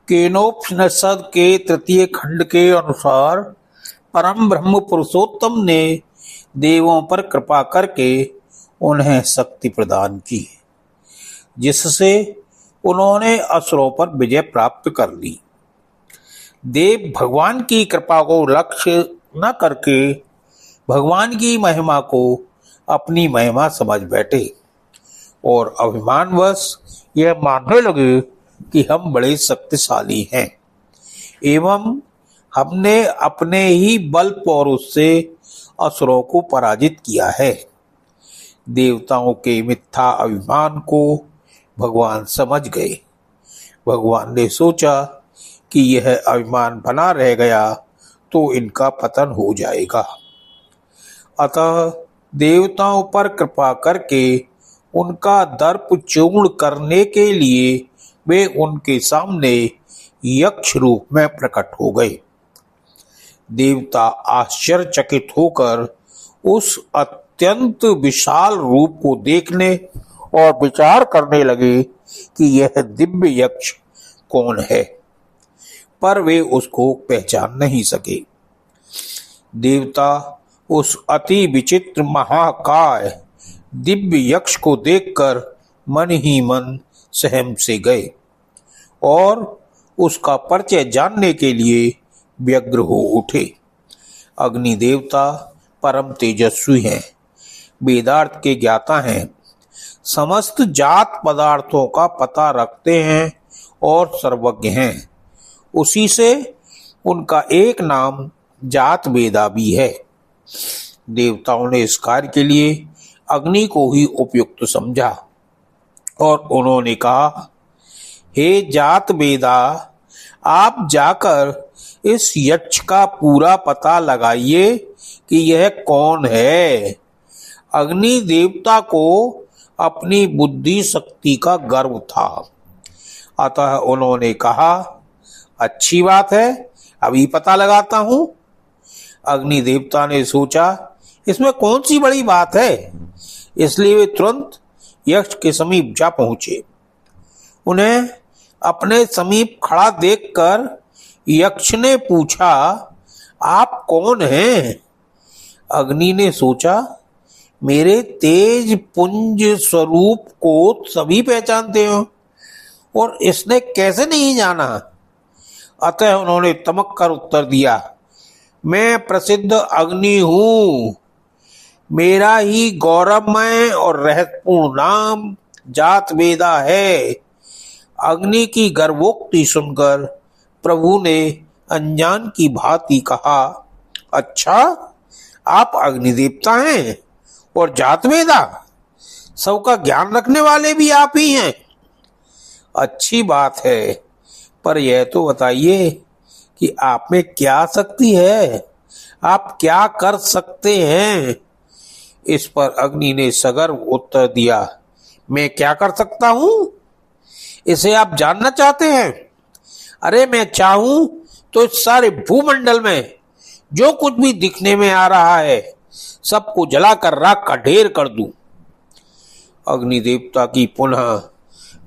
केनोपनिषद के तृतीय खंड के अनुसार परम ब्रह्म पुरुषोत्तम ने देवों पर कृपा करके उन्हें शक्ति प्रदान की, जिससे उन्होंने असुरों पर विजय प्राप्त कर ली। देव भगवान की कृपा को लक्ष्य न करके भगवान की महिमा को अपनी महिमा समझ बैठे और अभिमानवश यह मानने लगे कि हम बड़े शक्तिशाली हैं एवं हमने अपने ही बल पौरुष से असुरों को पराजित किया है। देवताओं के मिथ्या अभिमान को भगवान समझ गए। भगवान ने सोचा कि यह अभिमान बना रह गया तो इनका पतन हो जाएगा। अतः देवताओं पर कृपा करके उनका दर्प चूर्ण करने के लिए वे उनके सामने यक्ष रूप में प्रकट हो गए। देवता आश्चर्यचकित होकर उस अत्यंत विशाल रूप को देखने और विचार करने लगे कि यह दिव्य यक्ष कौन है, पर वे उसको पहचान नहीं सके। देवता उस अति विचित्र महाकाय दिव्य यक्ष को देखकर मन ही मन सहम से गए और उसका परिचय जानने के लिए व्यग्र हो उठे। अग्नि देवता परम तेजस्वी हैं, वेदार्थ के ज्ञाता हैं, समस्त जात पदार्थों का पता रखते हैं और सर्वज्ञ हैं। उसी से उनका एक नाम जात वेदा भी है। देवताओं ने इस कार्य के लिए अग्नि को ही उपयुक्त समझा और उन्होंने कहा, हे जात वेदा, आप जाकर इस यक्ष का पूरा पता लगाइए कि यह कौन है। अग्नि देवता को अपनी बुद्धि शक्ति का गर्व था, अतः उन्होंने कहा, अच्छी बात है, अभी पता लगाता हूं। अग्नि देवता ने सोचा, इसमें कौन सी बड़ी बात है, इसलिए वे तुरंत यक्ष के समीप जा पहुंचे। उन्हें अपने समीप खड़ा देखकर यक्ष ने पूछा, आप कौन हैं? अग्नि ने सोचा, मेरे तेज पुंज स्वरूप को सभी पहचानते हो और इसने कैसे नहीं जाना। अतः उन्होंने तमक कर उत्तर दिया, मैं प्रसिद्ध अग्नि हूं। मेरा ही गौरवमय और रहस्यपूर्ण नाम जात वेदा है। अग्नि की गर्वोक्ति सुनकर प्रभु ने अनजान की भांति कहा, अच्छा, आप अग्नि देवता हैं और जात वेदा, सबका ज्ञान रखने वाले भी आप ही हैं। अच्छी बात है, पर यह तो बताइए कि आप में क्या शक्ति है, आप क्या कर सकते हैं। इस पर अग्नि ने सगर्व उत्तर दिया, मैं क्या कर सकता हूं, इसे आप जानना चाहते हैं? अरे मैं चाहूं तो इस सारे भूमंडल में जो कुछ भी दिखने में आ रहा है सबको जलाकर राख का ढेर कर दूं। अग्नि देवता की पुनः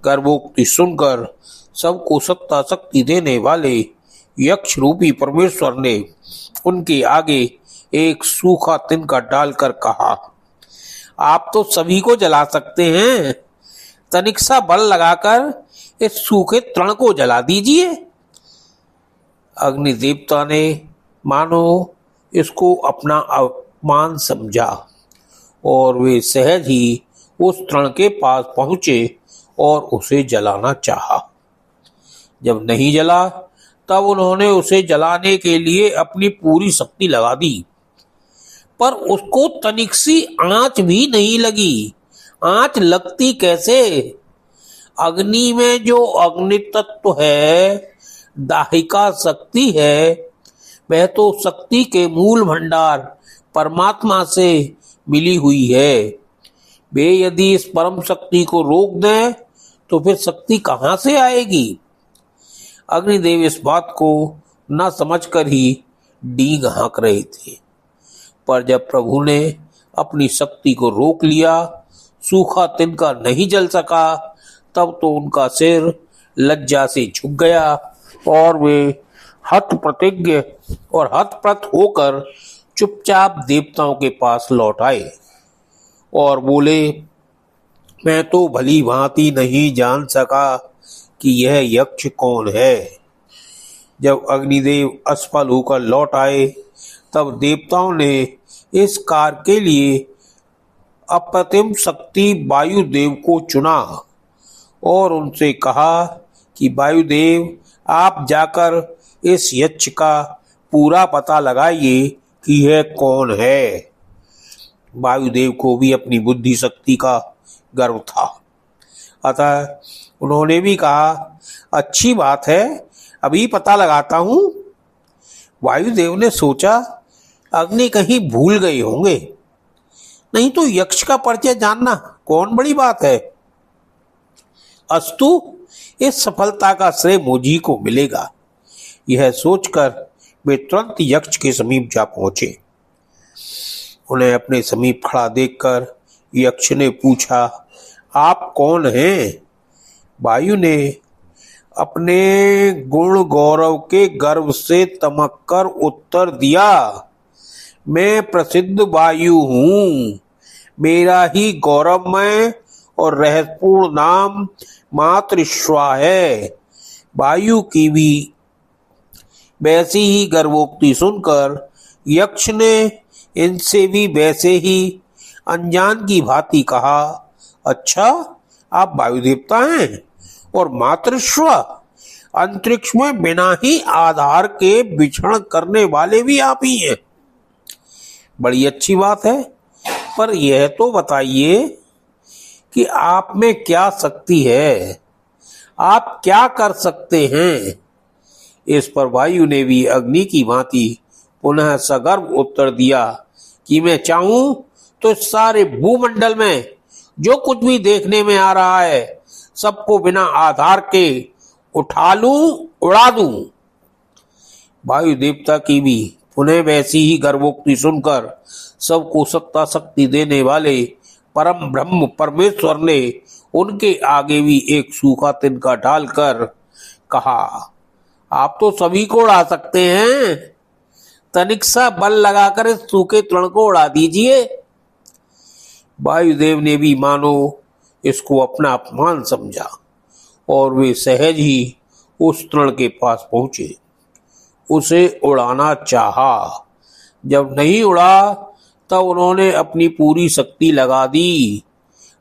गर्भोक्ति सुनकर सबको सत्ता शक्ति देने वाले यक्ष रूपी परमेश्वर ने उनके आगे एक सूखा तिनका डालकर कहा, आप तो सभी को जला सकते हैं, तनिक सा बल लगाकर इस सूखे तृण को जला दीजिए। अग्नि देवता ने मानो इसको अपना अपमान समझा और वे सहज ही उस तृण के पास पहुंचे और उसे जलाना चाहा। जब नहीं जला तब उन्होंने उसे जलाने के लिए अपनी पूरी शक्ति लगा दी, पर उसको तनिक सी आंच भी नहीं लगी। आंच लगती कैसे? अग्नि में जो अग्नि तत्व है, दाहिका शक्ति है, वह तो शक्ति के मूल भंडार परमात्मा से मिली हुई है। वे यदि इस परम शक्ति को रोक दें तो फिर शक्ति कहां से आएगी? अग्निदेव इस बात को न समझकर ही डींग हाँक रहे थे, पर जब प्रभु ने अपनी शक्ति को रोक लिया, सूखा तिनका नहीं जल सका, तब तो उनका सिर लज्जा से झुक गया और वे हत प्रतिज्ञ और हतप्रत होकर चुपचाप देवताओं के पास लौट आए और बोले, मैं तो भली भांति नहीं जान सका कि यह यक्ष कौन है। जब अग्निदेव असफल होकर लौट आए तब देवताओं ने इस कार्य के लिए अप्रतिम शक्ति वायुदेव को चुना और उनसे कहा कि वायुदेव, आप जाकर इस यक्ष का पूरा पता लगाइए कि यह कौन है। वायुदेव को भी अपनी बुद्धि शक्ति का गर्व था, अतः उन्होंने भी कहा, अच्छी बात है, अभी पता लगाता हूं। वायुदेव ने सोचा, अग्नि कहीं भूल गए होंगे, नहीं तो यक्ष का परिचय जानना कौन बड़ी बात है। अस्तु, इस सफलता का श्रेय मुझी को मिलेगा। यह सोचकर वे तुरंत यक्ष के समीप जा पहुंचे। उन्हें अपने समीप खड़ा देखकर यक्ष ने पूछा, आप कौन हैं? वायु ने अपने गुण गौरव के गर्व से तमक कर उत्तर दिया, मैं प्रसिद्ध वायु हूं। मेरा ही गौरवमय और रहस्यपूर्ण नाम मातृश्वा है। वायु की भी वैसी ही गर्वोक्ति सुनकर यक्ष ने इनसे भी वैसे ही अनजान की भांति कहा, अच्छा, आप वायु देवता हैं और मातृश्वा, अंतरिक्ष में बिना ही आधार के विचरण करने वाले भी आप ही हैं। बड़ी अच्छी बात है, पर यह तो बताइए कि आप में क्या शक्ति है, आप क्या कर सकते हैं। इस पर वायु ने भी अग्नि की भांति पुनः सगर्व उत्तर दिया कि मैं चाहूं तो सारे भूमंडल में जो कुछ भी देखने में आ रहा है सबको बिना आधार के उठा लूं, उड़ा दूं। वायु देवता की भी पुनः वैसी ही गर्वोक्ति सुनकर सबको सत्ता शक्ति देने वाले परम ब्रह्म परमेश्वर ने उनके आगे भी एक सूखा तिनका डालकर कहा, आप तो सभी को उड़ा सकते हैं, तनिक सा बल लगाकर इस सूखे तृण को उड़ा दीजिए। वायुदेव ने भी मानो इसको अपना अपमान समझा और वे सहज ही उस तृण के पास पहुंचे, उसे उड़ाना चाहा। जब नहीं उड़ा तब उन्होंने अपनी पूरी शक्ति लगा दी,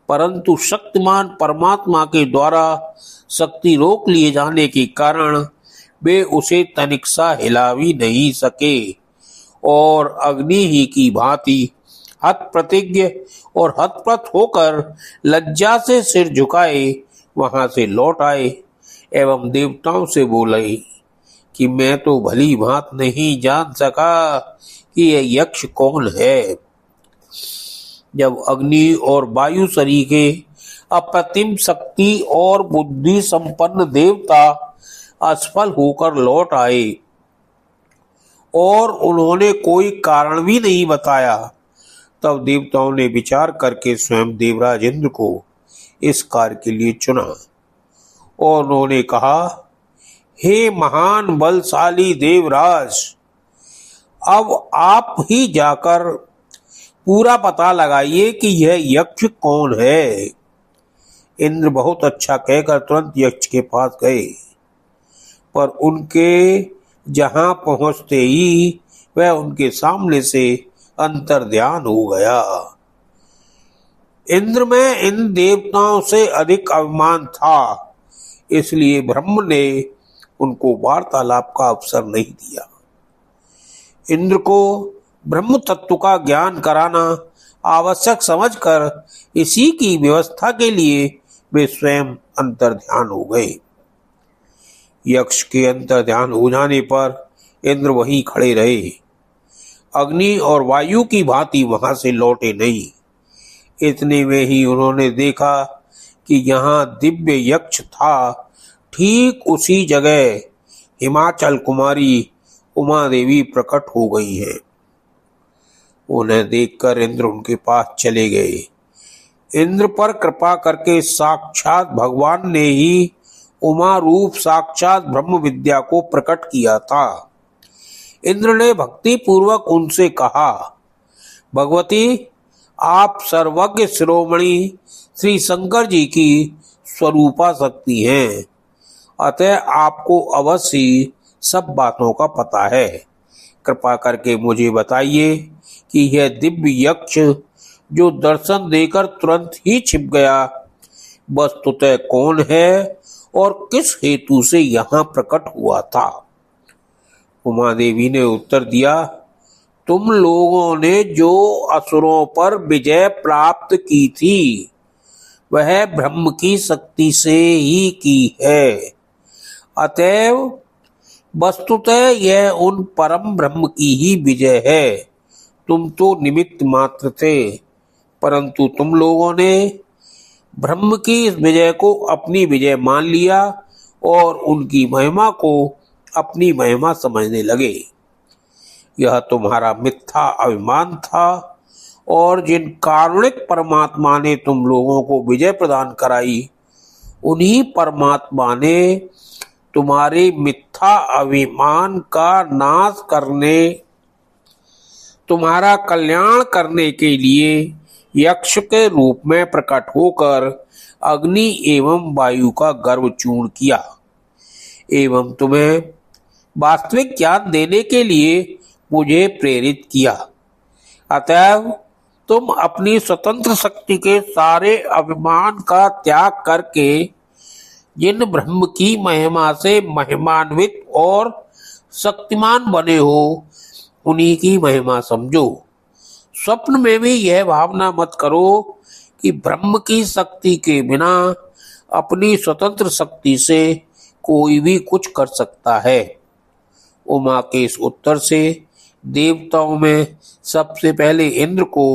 परंतु शक्तिमान परमात्मा के द्वारा शक्ति रोक लिए जाने के कारण वे उसे तनिक सा हिला भी नहीं सके और अग्नि ही की भांति हत प्रतिज्ञ और हतप्रत होकर लज्जा से सिर झुकाए वहां से लौट आए एवं देवताओं से बोले कि मैं तो भली भांत नहीं जान सका कि यह यक्ष कौन है। जब अग्नि और वायु सरीखे अप्रतिम शक्ति और बुद्धि संपन्न देवता असफल होकर लौट आए और उन्होंने कोई कारण भी नहीं बताया, तब देवताओं ने विचार करके स्वयं देवराज इंद्र को इस कार्य के लिए चुना और उन्होंने कहा, हे महान बलशाली देवराज, अब आप ही जाकर पूरा पता लगाइए कि यह यक्ष कौन है। इंद्र बहुत अच्छा कहकर तुरंत यक्ष के पास गए, पर उनके जहां पहुंचते ही वह उनके सामने से अंतर्ध्यान हो गया। इंद्र में इन देवताओं से अधिक अभिमान था, इसलिए ब्रह्म ने उनको वार्तालाप का अवसर नहीं दिया। इंद्र को ब्रह्म तत्व का ज्ञान कराना आवश्यक समझकर इसी की व्यवस्था के लिए वे स्वयं अंतर्ध्यान हो गए। यक्ष के अंतर्ध्यान हो जाने पर इंद्र वहीं खड़े रहे, अग्नि और वायु की भांति वहां से लौटे नहीं। इतने में ही उन्होंने देखा कि यहाँ दिव्य यक्ष था। ठीक उसी जगह हिमाचल कुमारी उमा देवी प्रकट हो गई है। उन्हें देखकर इंद्र उनके पास चले गए। इंद्र पर कृपा करके साक्षात भगवान ने ही उमा रूप साक्षात ब्रह्म विद्या को प्रकट किया था। इंद्र ने भक्ति पूर्वक उनसे कहा, भगवती, आप सर्वज्ञ शिरोमणि श्री शंकर जी की स्वरूपा शक्ति हैं, अतः आपको अवश्य सब बातों का पता है। कृपा करके मुझे बताइए कि यह दिव्य यक्ष जो दर्शन देकर तुरंत ही छिप गया, वस्तुतः कौन है और किस हेतु से यहाँ प्रकट हुआ था। उमा देवी ने उत्तर दिया, तुम लोगों ने जो असुरों पर विजय प्राप्त की थी वह ब्रह्म की शक्ति से ही की है, अतएव वस्तुतः यह उन परम ब्रह्म की ही विजय है। तुम तो निमित्त मात्र थे, परंतु तुम लोगों ने ब्रह्म की इस विजय को अपनी विजय मान लिया और उनकी महिमा को अपनी महिमा समझने लगे। यह तुम्हारा मिथ्या अभिमान था और जिन कारुणिक परमात्मा ने तुम लोगों को विजय प्रदान कराई, उन्हीं परमात्मा ने तुम्हारे मिथ्या अभिमान का नाश करने, तुम्हारा कल्याण करने के लिए यक्ष के रूप में प्रकट होकर अग्नि एवं वायु का गर्व चूर्ण किया एवं तुम्हें वास्तविक ज्ञान देने के लिए मुझे प्रेरित किया। अतएव तुम अपनी स्वतंत्र शक्ति के सारे अभिमान का त्याग करके जिन ब्रह्म की महिमा से महिमान्वित और शक्तिमान बने हो, उन्हीं की महिमा समझो। स्वप्न में भी यह भावना मत करो कि ब्रह्म की शक्ति के बिना अपनी स्वतंत्र शक्ति से कोई भी कुछ कर सकता है। उमा के इस उत्तर से देवताओं में सबसे पहले इंद्र को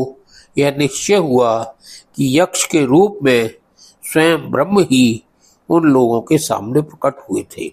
यह निश्चय हुआ कि यक्ष के रूप में स्वयं ब्रह्म ही उन लोगों के सामने प्रकट हुए थे।